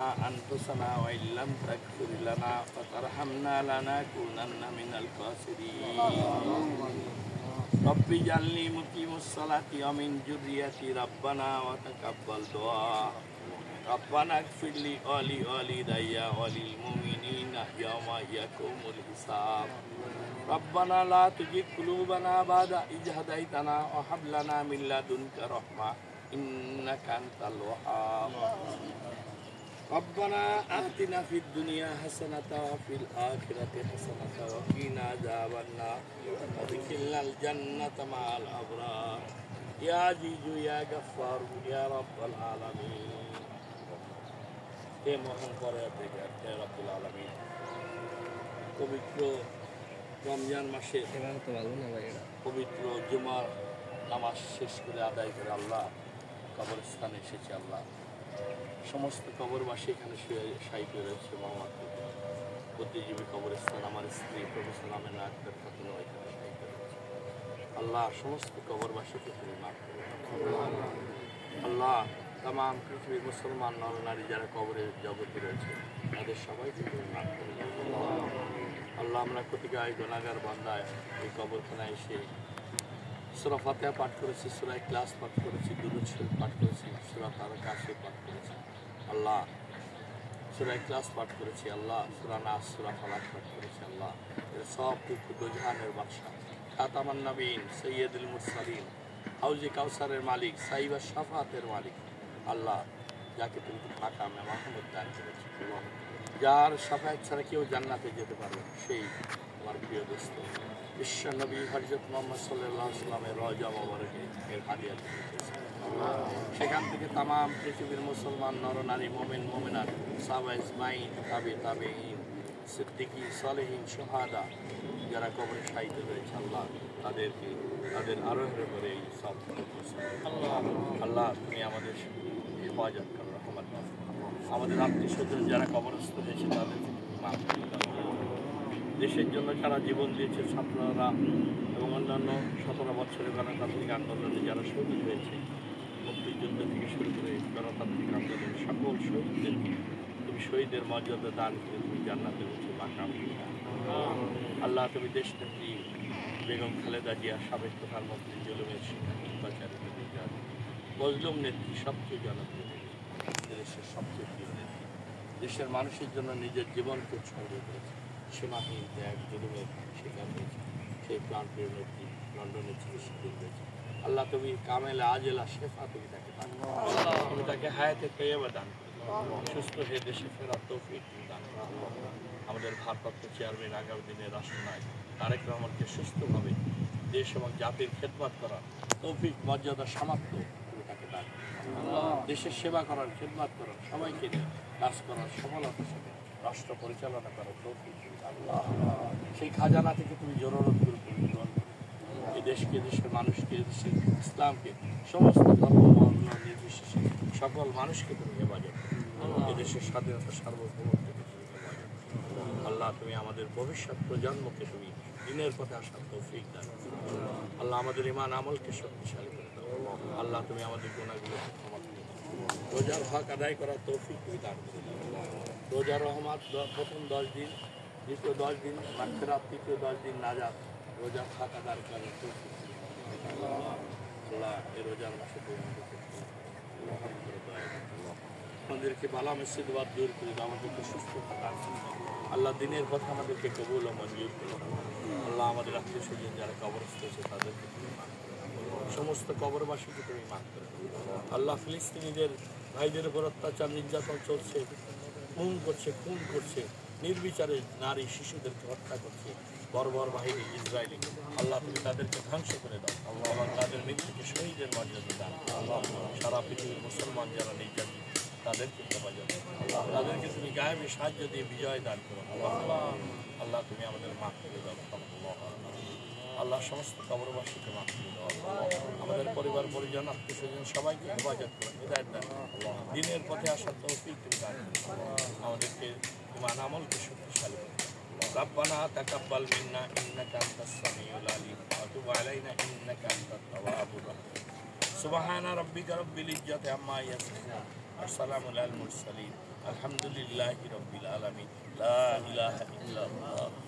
أنفسنا وإن لم تغفر لنا وترحمنا لنكونن من الخاسرين رب اجعلني مقيم الصلاة ومن ذريتي ربنا وتقبل دعاء ربنا اغفر لي ولوالدي وللمؤمنين يوم يقوم الحساب ربنا لا تزغ قلوبنا بعد إذ هديتنا وهب لنا من لدنك رحمة إنك أنت الوهاب ربنا آتنا في الدنيا حسنة وفي الآخرة حسنة وقنا عذاب النار وادخلنا الجنة مع الأبرار يا عزيز يا غفار يا رب العالمين হে মহান পরওয়ারদিগার হে রব্বুল আলামিন পবিত্র রমজান মাসে পবিত্র জুমার নামাজ শেষ করে আদায় করে আল্লাহ কবরস্থানে এসেছে আল্লাহ সমস্ত কবরবাসী এখানে শায়িত রয়েছে মোহাম্মদ বুদ্ধিজীবী কবরস্থান আমার স্ত্রী প্রফেসর আমেনা আক্তার খাতুন এখানে শায়িত রয়েছে আল্লাহ সমস্ত কবরবাসীকে তুমি মাফ করো আল্লাহ তাম পৃথিবীর মুসলমান নরনারী যারা কবরের জগতে রয়েছে তাদের সবাইকে তুমি মাফ করো আল্লাহ আমরা ক্ষতিকায় গুনাহগার বান্দায় এই কবরখানায় এসে সূরা ফাতিহা পাঠ করেছি, সূরা ইখলাস পাঠ করেছি, দুরূদ শরীফ পাঠ করেছি, সূরা তারকাশে পাঠ করেছি আল্লাহ, সূরা ইখলাস পাঠ করেছি আল্লাহ, সূরা নাস সূরা ফালাক পাঠ করেছি আল্লাহ। এর সব দুজাহানের বাদশা খাতামান নবীন সৈয়দুল মুরসালিন হাউজে কাউসারের মালিক সাইবা শাফাতের মালিক আল্লাহ, যাকে তুমি মাকাম মাহমুদ দান করেছো, যার শাফায়াত ছাড়া কেউ জান্নাতে যেতে পারবে সেই আমার প্রিয় দোস্ত বিশ্ব নবী হযরত মুহাম্মদ সাল্লাল্লাহু আলাইহি ওয়াসাল্লামের রওজা মোবারকে এর হাদিয়া দিয়েছে। সেখান থেকে তাম পৃথিবীর মুসলমান নরনারী মুমিন মুমিনাত সাহাবা ইজমাইন তাবেঈন সিদ্দিকী সালেহীন শুহাদা যারা কবরে শায়িত রয়েছে আল্লাহ, তাদেরকে তাদের আরোহের করে এই সব আল্লাহ তুমি আমাদের হেফাজত করো, রহমত করো। আমাদের আত্মীয় স্বজন যারা কবরস্থ হয়েছে তাদেরকে মাফ করে দাও। দেশের জন্য যারা জীবন দিয়েছে ছাত্ররা এবং অন্যান্য 17 বছরের গণতান্ত্রিক আন্দোলনে যারা শহীদ হয়েছে, মুক্তিযুদ্ধ থেকে শুরু করে গণতান্ত্রিক আন্দোলন সকল শহীদদেরকে তুমি শহীদের মর্যাদা দান করে তুমি জান্নাতে উঠে মাকাম আল্লাহ। তুমি দেশনেত্রী বেগম খালেদা জিয়া, সাবেক প্রধানমন্ত্রী, জুলুমের শিক্ষাচারী মজলুম নেত্রী, সবচেয়ে জনপ্রিয় দেশের সবচেয়ে প্রিয় নেত্রী, দেশের মানুষের জন্য নিজের জীবনকে উৎসর্গ করেছে, সীমাহীন ত্যাগ জুলুমের শিকার হয়েছে সেই প্রাণপ্রিয় নেত্রী লন্ডনে চিকিৎসাধীন রয়েছে আল্লাহ। তুমি কামেলা আজেলা শেফা তুমি তাকে দান করো, তুমি তাকে হায়াতে তৈয়বা দান করো, সুস্থ হয়ে দেশে ফেরার তৌফিক তুমি দান করো। আমাদের ভারপ্রাপ্ত চেয়ারম্যান আগামী দিনের রাষ্ট্রনায়ক তারেক রহমানকে সুস্থভাবে দেশ এবং জাতির খেদমত করার তৌফিক মর্যাদা সামর্থ্য তুমি তাকে দান করো। দেশের সেবা করার খেদমত করার সবাইকে নিয়ে কাজ করার সফলতার সাথে রাষ্ট্র পরিচালনা করার তৌফিক আল্লাহ। সেই খাজানা থেকে তুমি জরুরতগুলো পূরণ করো, এই দেশকে, দেশের মানুষকে, দেশের ইসলামকে, সমস্ত ধর্ম বর্ণ নির্বিশেষে সকল মানুষকে তুমি হেফাজত করো, এই দেশের স্বাধীনতা সার্বভৌমত্বকে তুমি হেফাজত করো আল্লাহ। তুমি আমাদের ভবিষ্যৎ প্রজন্মকে তুমি দিনের পথে আসার তৌফিক দান করো আল্লাহ। আমাদের ঈমান আমলকে শক্তিশালী করে দাও আল্লাহ। তুমি আমাদের গুনাহগুলোকে ক্ষমা করে দাও, রোজার হক আদায় করার তৌফিক তুমি দান করে দাও। রোজার রহমত প্রথম 10 দিন, দ্বিতীয় 10 দিন মাগফিরাত, তৃতীয় 10 দিন নাজাত, রোজার হক আদায় করার তৌফিক আল্লাহ। এই রোজার মাসে আমাদেরকে বালা মুসিবত দূর করে দাও, আমাদেরকে সুস্থতা দান করো আল্লাহ। দিনের পথে আমাদেরকে কবুল ও মঞ্জুর করো আল্লাহ। আমাদের আত্মীয় স্বজন যারা কবরস্থ হয়েছে তাদেরকে তুমি মাফ করো, সমস্ত কবরবাসীকে তুমি মাফ করো আল্লাহ। ফিলিস্তিনিদের ভাইদের উপর অত্যাচার নির্যাতন চলছে, খুন করছে, নির্বিচারে নারী শিশুদেরকে হত্যা করছে বর্বর বাহিনী ইসরায়েলি আল্লাহ। তুমি তাদেরকে ধ্বংস করে দাও আল্লাহ এবং তাদের মৃত্যুকে শহীদের মর্যাদা দান আল্লাহ। সারা পৃথিবীর মুসলমান যারা নির্যাতিত তাদেরকে হেফাজত আল্লাহ, তাদেরকে তুমি গায়েবী সাহায্য দিয়ে বিজয় দান করো আল্লাহ। আল্লাহ তুমি আমাদের মাফ করে দাও আল্লাহ। সমস্ত কবরবাসীকে মাফ করে দাও আমাদের পরিবার পরিজন আত্মীয় স্বজন সবাইকে হেফাজত করো, হিদায়াত দান করো, দিনের পথে আসার তৌফিক তুমি দান করো আমাদেরকে, ঈমান আমলকে শক্তিশালী করো। ربنا تقبل منا إنك أنت السميع العليم وتب علينا إنك أنت التواب الرحيم سبحان ربك رب العزة عما يصفون والسلام على المرسلين अल्हम्दुलिल्लाहि रब्बिल आलमीन ला इलाहा इल्लल्लाह